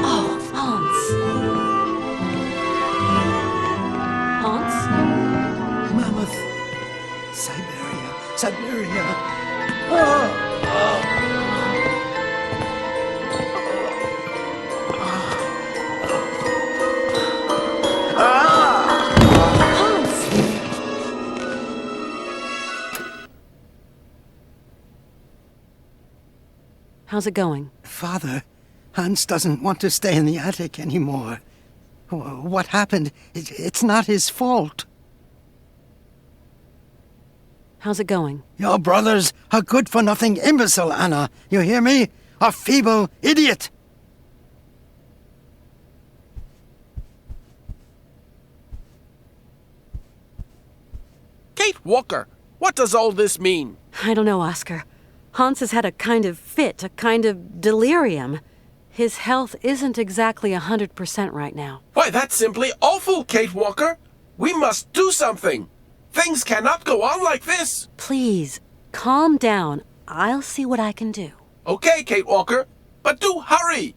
Oh, Hans. Hans? Mammoth. Siberia. Oh! Hans! How's it going? Father, Hans doesn't want to stay in the attic anymore. What happened? It's not his fault. How's it going? Your brother's a good-for-nothing imbecile, Anna. You hear me? A feeble idiot. Kate Walker, what does all this mean? I don't know, Oscar. Hans has had a kind of fit, a kind of delirium. His health isn't exactly 100% right now. Why, that's simply awful, Kate Walker. We must do something. Things cannot go on like this. Please, calm down. I'll see what I can do. Okay, Kate Walker, but do hurry.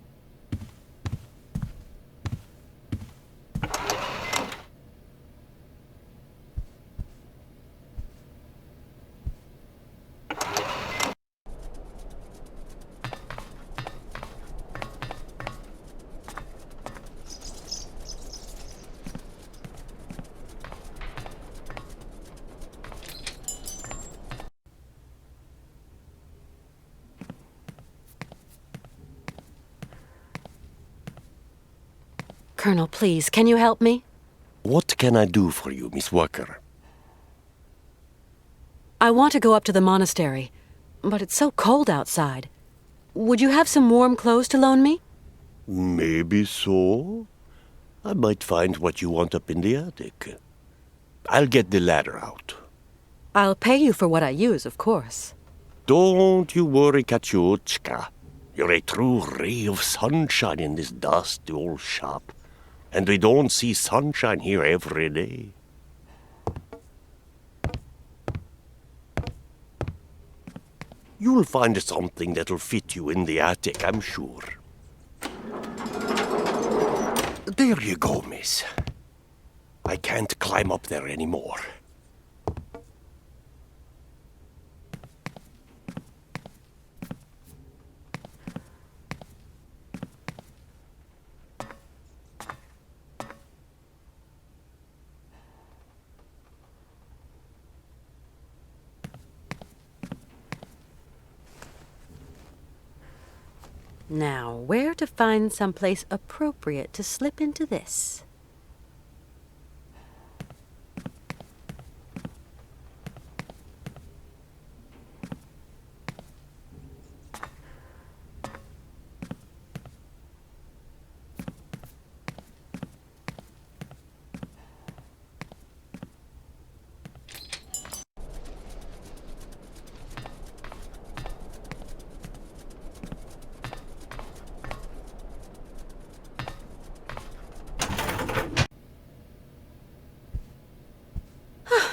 Colonel, please, can you help me? What can I do for you, Miss Walker? I want to go up to the monastery, but it's so cold outside. Would you have some warm clothes to loan me? Maybe so. I might find what you want up in the attic. I'll get the ladder out. I'll pay you for what I use, of course. Don't you worry, Kachuchka. You're a true ray of sunshine in this dusty old shop. And we don't see sunshine here every day. You'll find something that'll fit you in the attic, I'm sure. There you go, miss. I can't climb up there anymore. Now, where to find someplace appropriate to slip into this?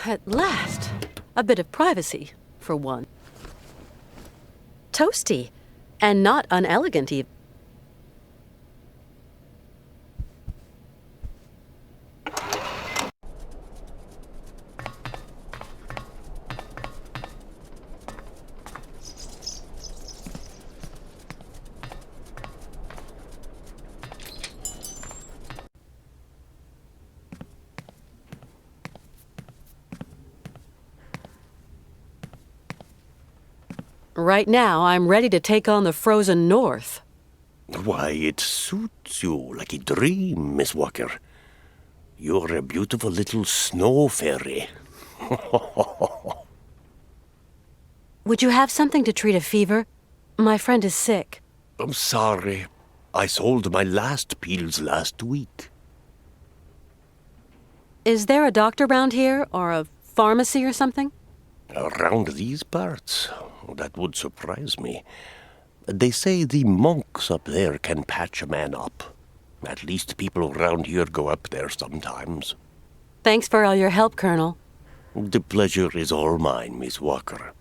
At last, a bit of privacy, for one. Toasty, and not unelegant even. Right now, I'm ready to take on the frozen north. Why, it suits you like a dream, Miss Walker. You're a beautiful little snow fairy. Would you have something to treat a fever? My friend is sick. I'm sorry. I sold my last pills last week. Is there a doctor around here, or a pharmacy or something? Around these parts? That would surprise me. They say the monks up there can patch a man up. At least people around here go up there sometimes. Thanks for all your help, Colonel. The pleasure is all mine, Miss Walker.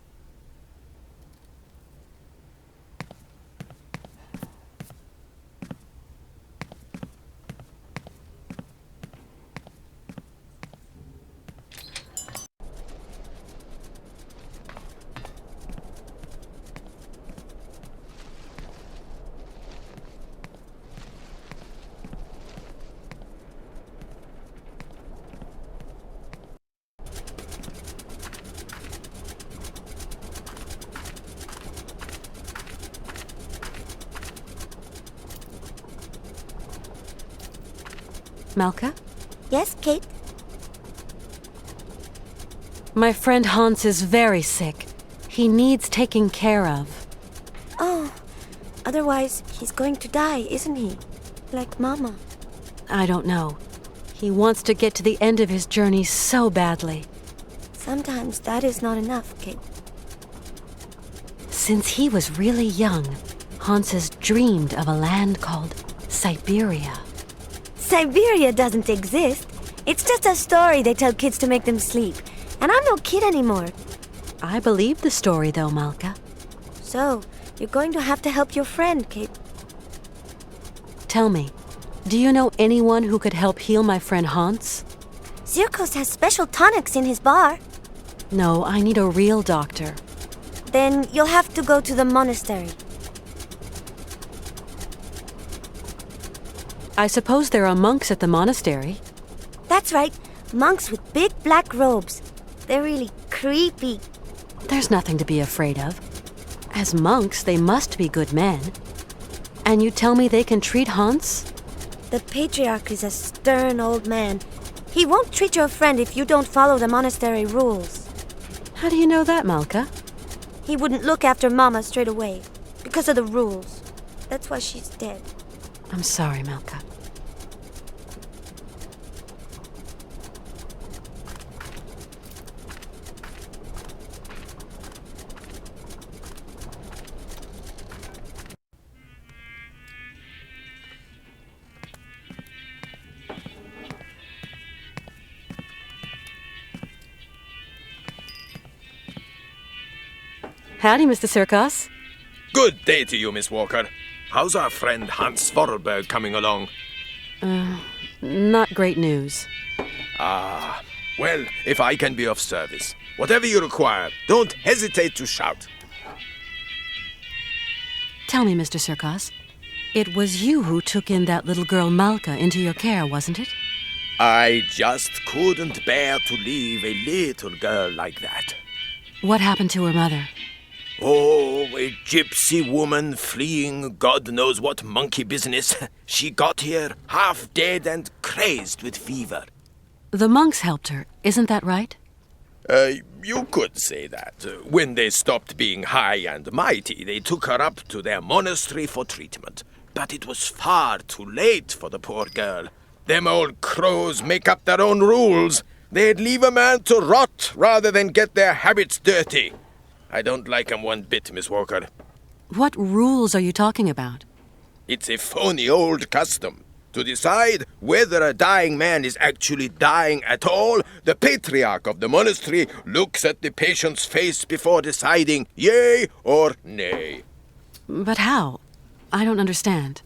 Malka? Yes, Kate? My friend Hans is very sick. He needs taking care of. Oh, otherwise he's going to die, isn't he? Like Mama. I don't know. He wants to get to the end of his journey so badly. Sometimes that is not enough, Kate. Since he was really young, Hans has dreamed of a land called Siberia. Siberia doesn't exist. It's just a story they tell kids to make them sleep. And I'm no kid anymore. I believe the story, though, Malka. So, you're going to have to help your friend, Kate. Tell me, do you know anyone who could help heal my friend Hans? Zirkos has special tonics in his bar. No, I need a real doctor. Then you'll have to go to the monastery. I suppose there are monks at the monastery. That's right. Monks with big black robes. They're really creepy. There's nothing to be afraid of. As monks, they must be good men. And you tell me they can treat Hans? The patriarch is a stern old man. He won't treat your friend if you don't follow the monastery rules. How do you know that, Malka? He wouldn't look after Mama straight away because of the rules. That's why she's dead. I'm sorry, Malka. Howdy, Mr. Sirkos. Good day to you, Miss Walker. How's our friend Hans Vorarlberg coming along? Not great news. Well, if I can be of service, whatever you require, don't hesitate to shout. Tell me, Mr. Sirkos, it was you who took in that little girl Malka into your care, wasn't it? I just couldn't bear to leave a little girl like that. What happened to her mother? Oh, a gypsy woman fleeing God knows what monkey business. She got here half dead and crazed with fever. The monks helped her, isn't that right? You could say that. When they stopped being high and mighty, they took her up to their monastery for treatment. But it was far too late for the poor girl. Them old crows make up their own rules. They'd leave a man to rot rather than get their habits dirty. I don't like 'em one bit, Miss Walker. What rules are you talking about? It's a phony old custom. To decide whether a dying man is actually dying at all, the patriarch of the monastery looks at the patient's face before deciding yea or nay. But how? I don't understand.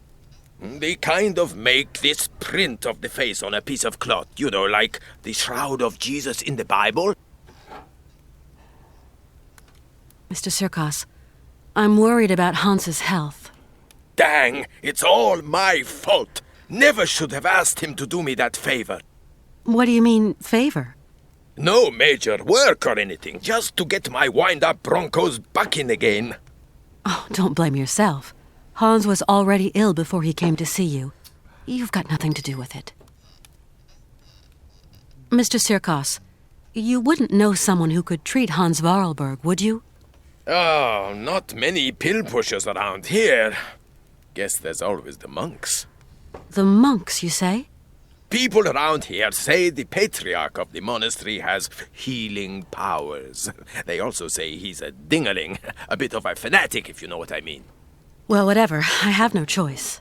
They kind of make this print of the face on a piece of cloth, you know, like the shroud of Jesus in the Bible. Mr. Sirkos, I'm worried about Hans's health. Dang, it's all my fault. Never should have asked him to do me that favor. What do you mean, favor? No major work or anything, just to get my wind-up Broncos bucking again. Oh, don't blame yourself. Hans was already ill before he came to see you. You've got nothing to do with it. Mr. Sirkos, you wouldn't know someone who could treat Hans Vorarlberg, would you? Oh, not many pill pushers around here. Guess there's always the monks. The monks, you say? People around here say the patriarch of the monastery has healing powers. They also say he's a dingaling, a bit of a fanatic, if you know what I mean. Well, whatever. I have no choice.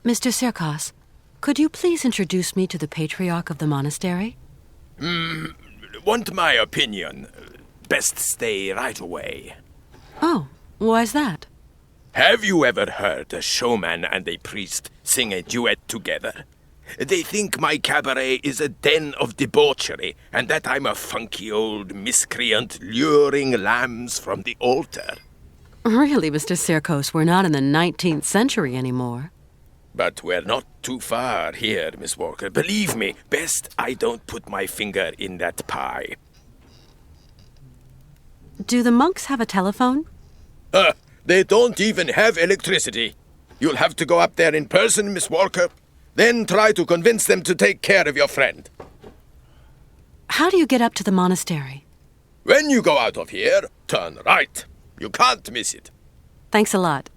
Mr. Sirkos, Could you please introduce me to the patriarch of the monastery? Want my opinion? Best stay right away. Oh, why's that? Have you ever heard a showman and a priest sing a duet together? They think my cabaret is a den of debauchery, and that I'm a funky old miscreant luring lambs from the altar. Really, Mr. Sirkos, we're not in the 19th century anymore. But we're not too far here, Miss Walker. Believe me, best I don't put my finger in that pie. Do the monks have a telephone? They don't even have electricity. You'll have to go up there in person, Miss Walker. Then try to convince them to take care of your friend. How do you get up to the monastery? When you go out of here, turn right. You can't miss it. Thanks a lot.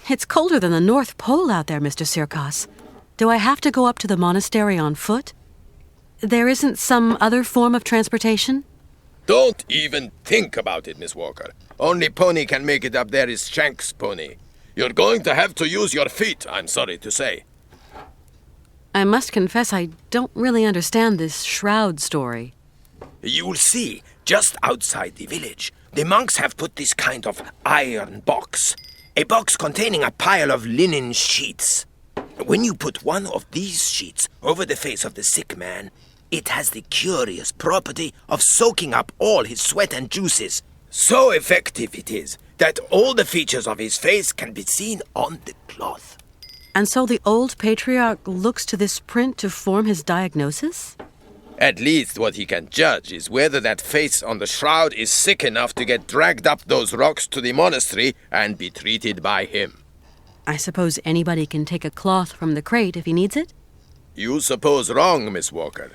It's colder than the North Pole out there, Mr. Sirkos. Do I have to go up to the monastery on foot? There isn't some other form of transportation? Don't even think about it, Miss Walker. Only pony can make it up there is Shank's pony. You're going to have to use your feet, I'm sorry to say. I must confess I don't really understand this shroud story. You'll see, just outside the village, the monks have put this kind of iron box. A box containing a pile of linen sheets. When you put one of these sheets over the face of the sick man, it has the curious property of soaking up all his sweat and juices. So effective it is that all the features of his face can be seen on the cloth. And so the old patriarch looks to this print to form his diagnosis? At least what he can judge is whether that face on the shroud is sick enough to get dragged up those rocks to the monastery and be treated by him. I suppose anybody can take a cloth from the crate if he needs it? You suppose wrong, Miss Walker.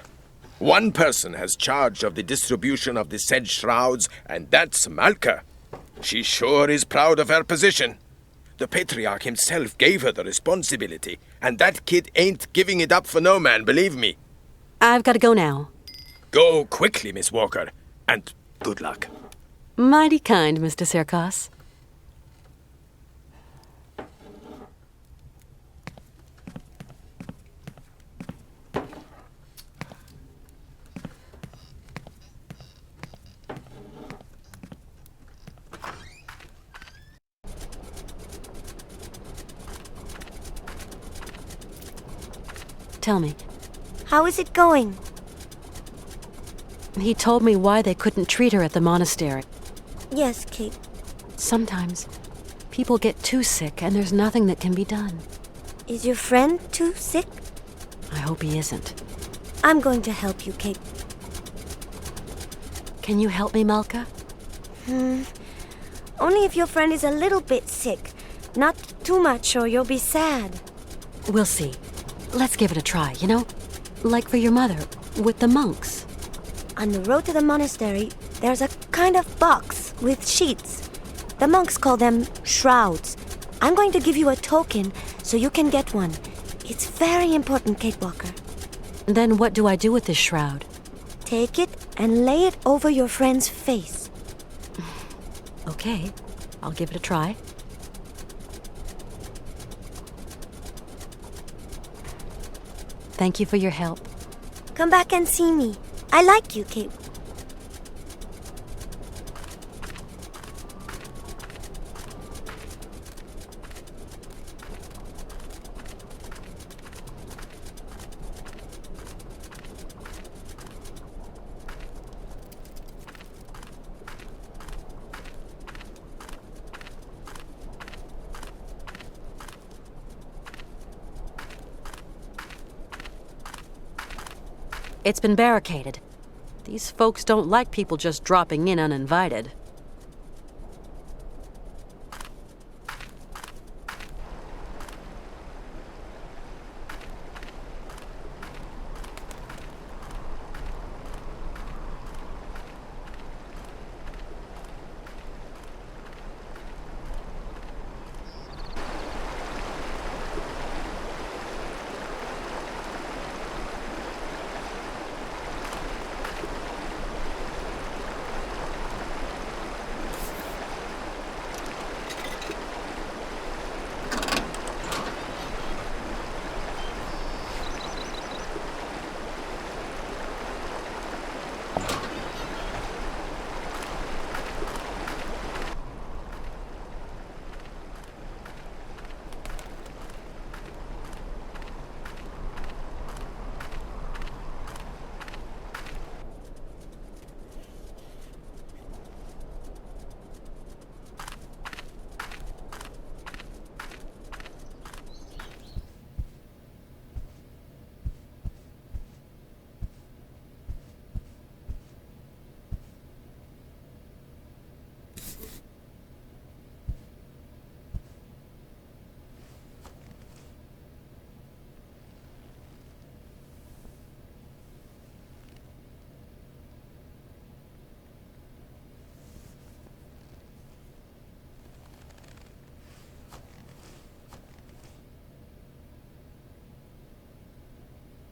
One person has charge of the distribution of the said shrouds, and that's Malka. She sure is proud of her position. The patriarch himself gave her the responsibility, and that kid ain't giving it up for no man, believe me. I've got to go now. Go quickly, Miss Walker, and good luck. Mighty kind, Mr. Sirkos. Tell me. How is it going? He told me why they couldn't treat her at the monastery. Yes, Kate. Sometimes people get too sick and there's nothing that can be done. Is your friend too sick? I hope he isn't. I'm going to help you, Kate. Can you help me, Malka? Only if your friend is a little bit sick. Not too much or you'll be sad. We'll see. Let's give it a try, you know? Like for your mother, with the monks. On the road to the monastery, there's a kind of box with sheets. The monks call them shrouds. I'm going to give you a token so you can get one. It's very important, Kate Walker. Then what do I do with this shroud? Take it and lay it over your friend's face. Okay, I'll give it a try. Thank you for your help. Come back and see me. I like you, Kate. It's been barricaded. These folks don't like people just dropping in uninvited.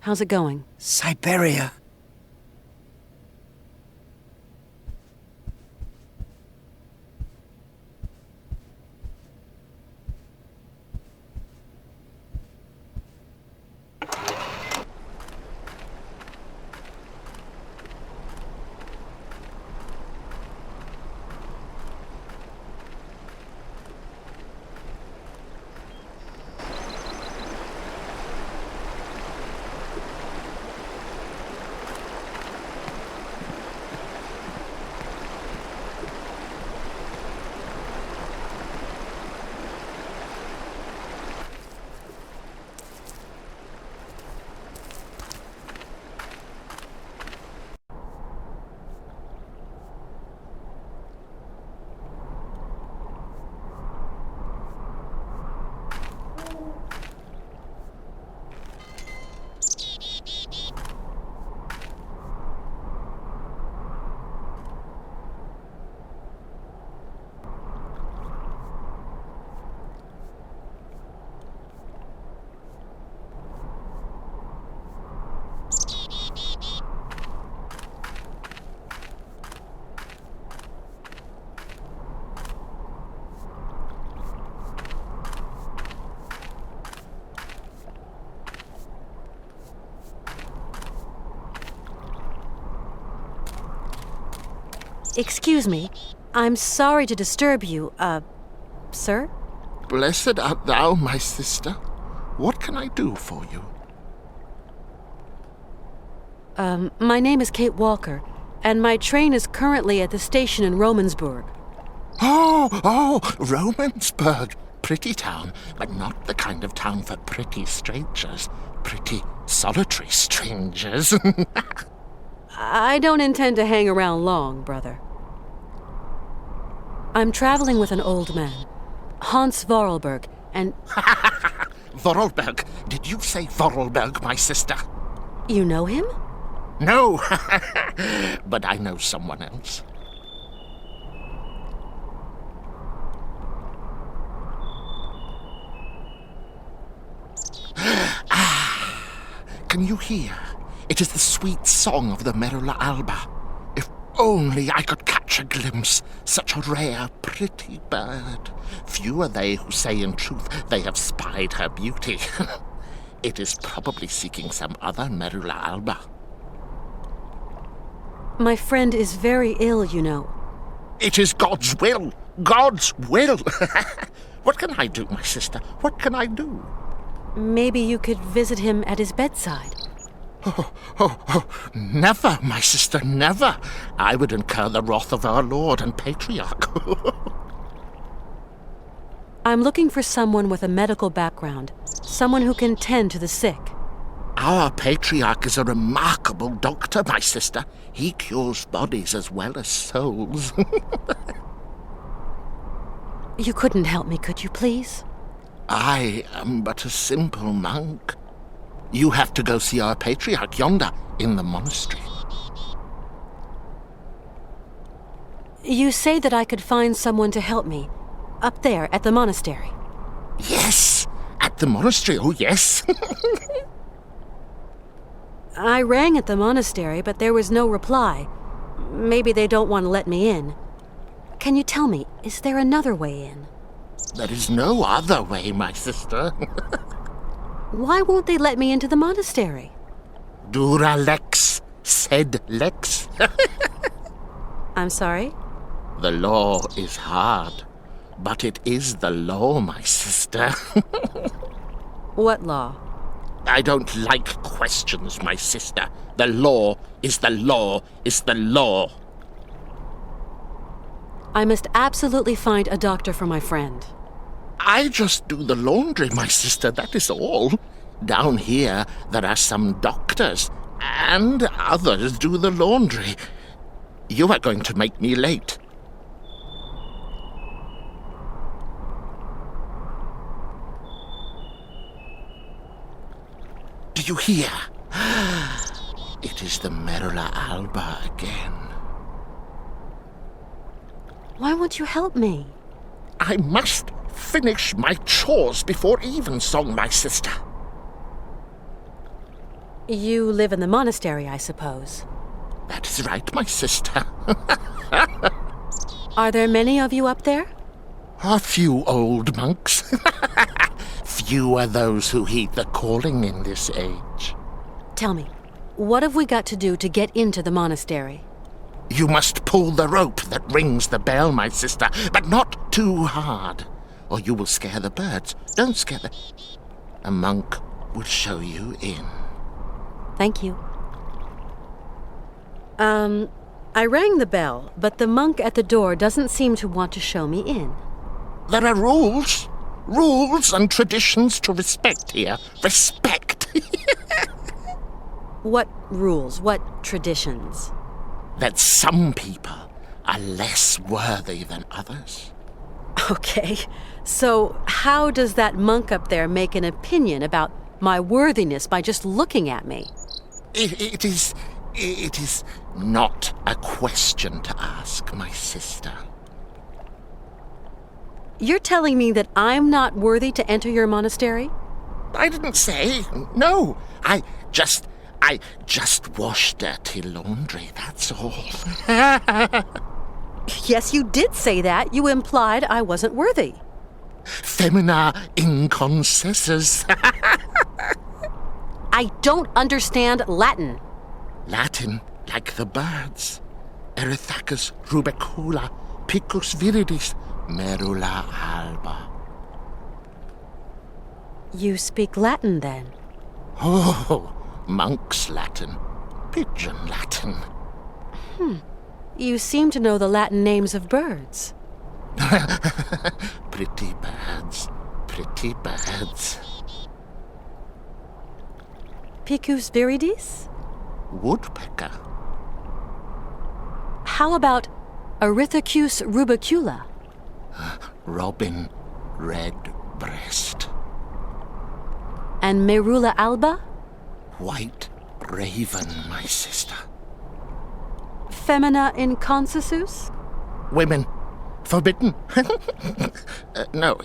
How's it going? Siberia. Excuse me. I'm sorry to disturb you, sir? Blessed art thou, my sister. What can I do for you? My name is Kate Walker, and my train is currently at the station in Romansburg. Oh, Romansburg. Pretty town, but not the kind of town for pretty strangers. Pretty solitary strangers. I don't intend to hang around long, brother. I'm traveling with an old man, Hans Vorarlberg, and... Vorarlberg? Did you say Vorarlberg, my sister? You know him? No, but I know someone else. Can you hear? It is the sweet song of the Merula alba. If only I could catch a glimpse, such a rare, pretty bird. Few are they who say in truth they have spied her beauty. It is probably seeking some other Merula alba. My friend is very ill, you know. It is God's will! God's will! What can I do, my sister? What can I do? Maybe you could visit him at his bedside. Never, my sister, never. I would incur the wrath of our Lord and Patriarch. I'm looking for someone with a medical background, someone who can tend to the sick. Our Patriarch is a remarkable doctor, my sister. He cures bodies as well as souls. You couldn't help me, could you, please? I am but a simple monk. You have to go see our Patriarch yonder in the monastery. You say that I could find someone to help me, up there at the monastery. Yes, at the monastery, oh yes. I rang at the monastery, but there was no reply. Maybe they don't want to let me in. Can you tell me, is there another way in? There is no other way, my sister. Why won't they let me into the monastery? Dura lex, sed lex. I'm sorry? The law is hard, but it is the law, my sister. What law? I don't like questions, my sister. The law is the law is the law. I must absolutely find a doctor for my friend. I just do the laundry, my sister, that is all. Down here, there are some doctors, and others do the laundry. You are going to make me late. Do you hear? It is the Merula alba again. Why won't you help me? I must finish my chores before evensong, my sister. You live in the monastery, I suppose. That is right, my sister. Are there many of you up there? A few old monks. Few are those who heed the calling in this age. Tell me, what have we got to do to get into the monastery? You must pull the rope that rings the bell, my sister, but not too hard, or you will scare the birds. Don't scare them. A monk will show you in. Thank you. I rang the bell, but the monk at the door doesn't seem to want to show me in. There are rules. Rules and traditions to respect here. Respect. What rules? What traditions? That some people are less worthy than others. Okay, so how does that monk up there make an opinion about my worthiness by just looking at me? It is not a question to ask, my sister. You're telling me that I'm not worthy to enter your monastery? I didn't say. No, I just wash dirty laundry, that's all. Yes, you did say that. You implied I wasn't worthy. Femina inconcessus. I don't understand Latin. Latin, like the birds. Erythacus rubecula, picus viridis, merula alba. You speak Latin, then? Oh, monk's Latin, pigeon Latin. You seem to know the Latin names of birds. Pretty birds, pretty birds. Picus viridis? Woodpecker. How about Erythacus rubecula? Robin redbreast. And Merula alba? White raven, my sister. Femina inconcessus? Women. Forbidden. No.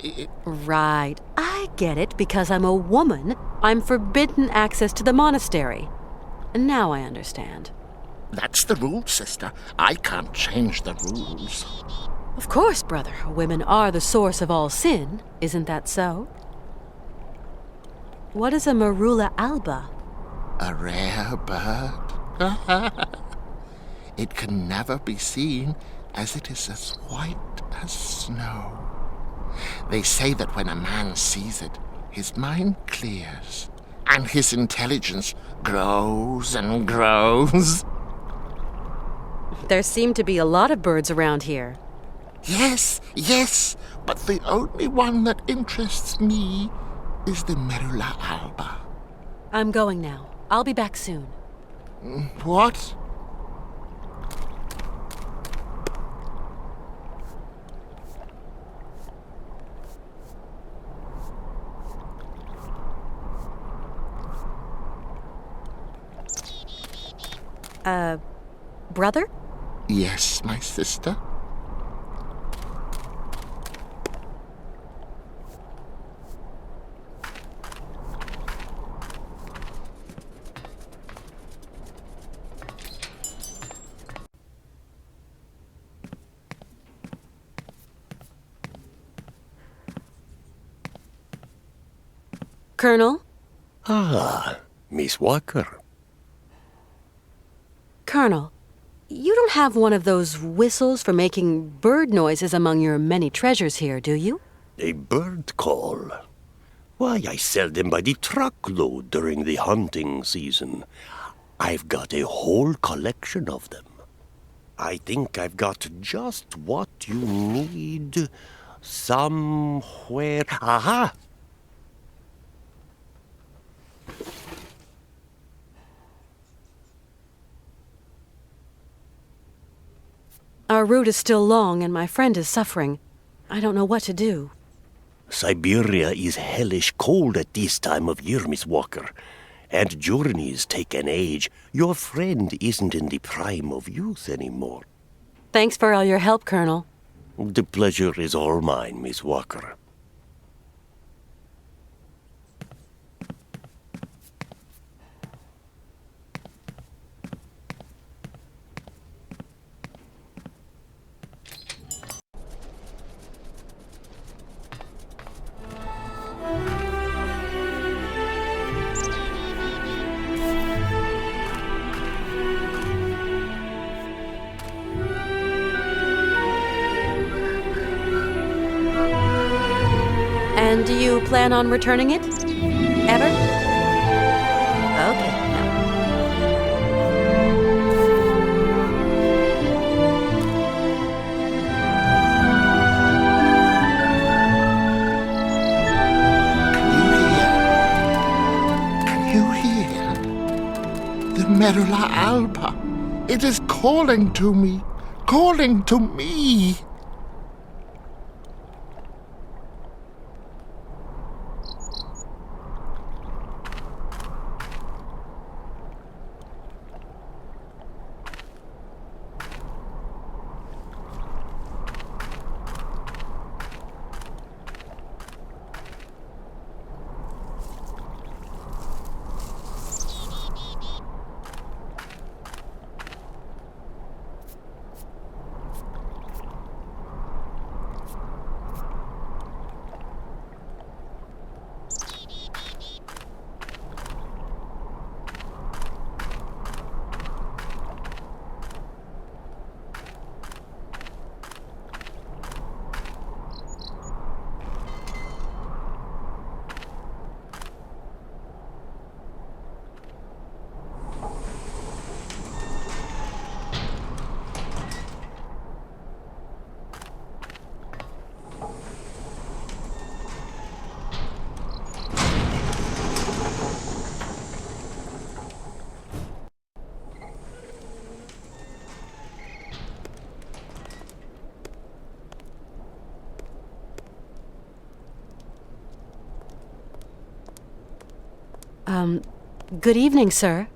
Right. I get it. Because I'm a woman, I'm forbidden access to the monastery. Now I understand. That's the rule, sister. I can't change the rules. Of course, brother. Women are the source of all sin. Isn't that so? What is a Merula alba? A rare bird. It can never be seen, as it is as white as snow. They say that when a man sees it, his mind clears, and his intelligence grows and grows. There seem to be a lot of birds around here. Yes, but the only one that interests me is the Merula alba. I'm going now. I'll be back soon. What? Brother? Yes, my sister? Colonel? Ah, Miss Walker. Colonel, you don't have one of those whistles for making bird noises among your many treasures here, do you? A bird call. Why, I sell them by the truckload during the hunting season. I've got a whole collection of them. I think I've got just what you need somewhere. Aha! Our route is still long and my friend is suffering. I don't know what to do. Siberia is hellish cold at this time of year, Miss Walker. And journeys take an age. Your friend isn't in the prime of youth anymore. Thanks for all your help, Colonel. The pleasure is all mine, Miss Walker. And do you plan on returning it? Ever? Okay, no. Can you hear? The Merula Alba. It is calling to me. Calling to me. Good evening, sir.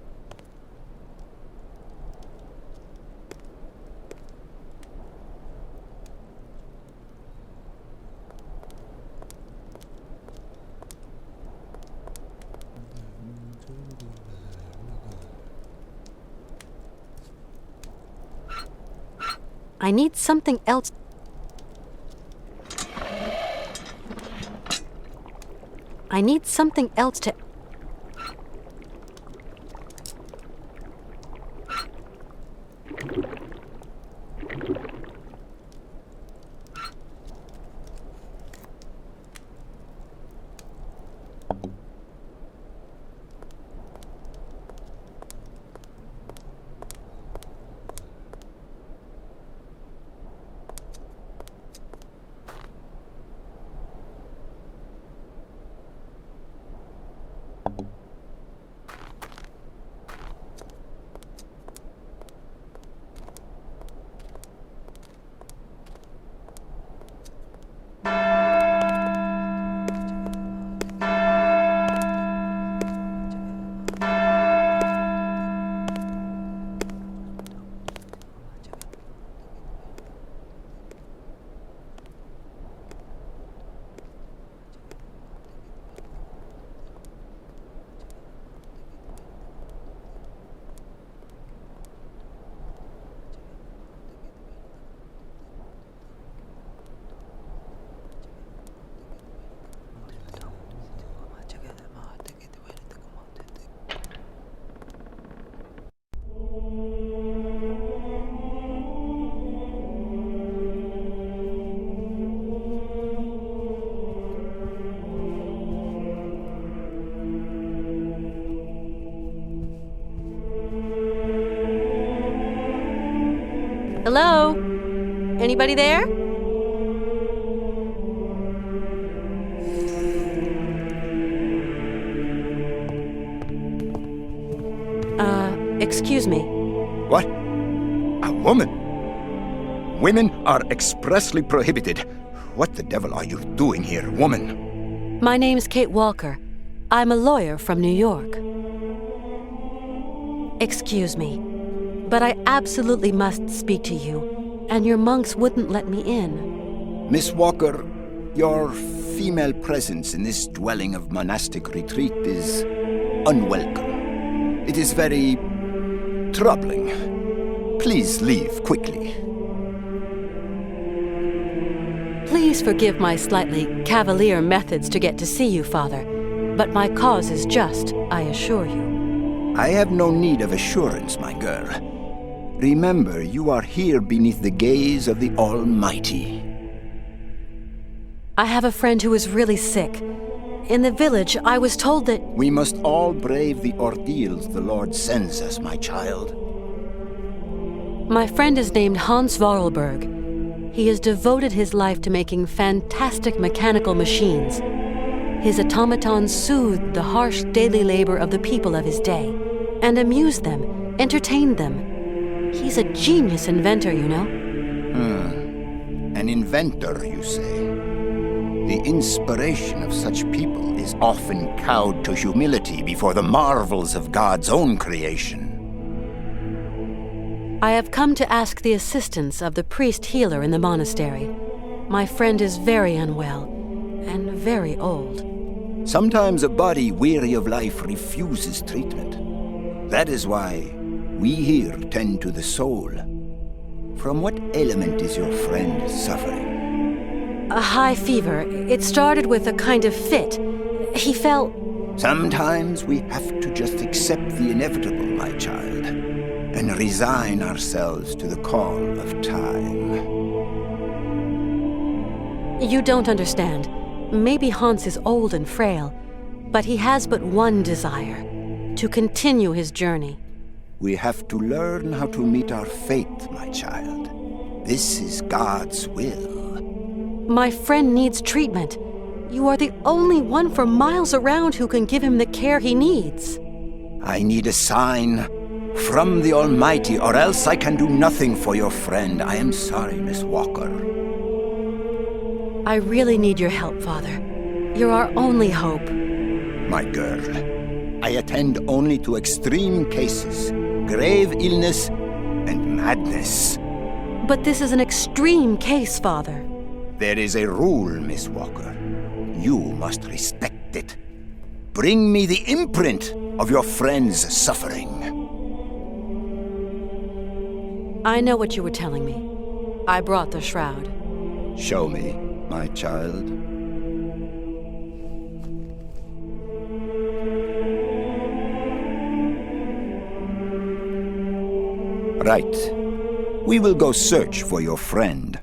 I need something else. I need something else to... Hello? Anybody there? Excuse me. What? A woman? Women are expressly prohibited. What the devil are you doing here, woman? My name's Kate Walker. I'm a lawyer from New York. Excuse me, but I absolutely must speak to you, and your monks wouldn't let me in. Miss Walker, your female presence in this dwelling of monastic retreat is unwelcome. It is very troubling. Please leave quickly. Please forgive my slightly cavalier methods to get to see you, Father, but my cause is just, I assure you. I have no need of assurance, my girl. Remember, you are here beneath the gaze of the Almighty. I have a friend who is really sick. In the village, I was told that... We must all brave the ordeals the Lord sends us, my child. My friend is named Hans Vorarlberg. He has devoted his life to making fantastic mechanical machines. His automatons soothed the harsh daily labor of the people of his day and amused them, entertained them. He's a genius inventor, you know. An inventor, you say? The inspiration of such people is often cowed to humility before the marvels of God's own creation. I have come to ask the assistance of the priest healer in the monastery. My friend is very unwell and very old. Sometimes a body weary of life refuses treatment. That is why we here tend to the soul. From what ailment is your friend suffering? A high fever. It started with a kind of fit. He felt... Sometimes we have to just accept the inevitable, my child, and resign ourselves to the call of time. You don't understand. Maybe Hans is old and frail, but he has but one desire, to continue his journey. We have to learn how to meet our fate, my child. This is God's will. My friend needs treatment. You are the only one for miles around who can give him the care he needs. I need a sign from the Almighty, or else I can do nothing for your friend. I am sorry, Miss Walker. I really need your help, Father. You're our only hope. My girl, I attend only to extreme cases, grave illness, and madness. But this is an extreme case, Father. There is a rule, Miss Walker. You must respect it. Bring me the imprint of your friend's suffering. I know what you were telling me. I brought the shroud. Show me, my child. Right. We will go search for your friend.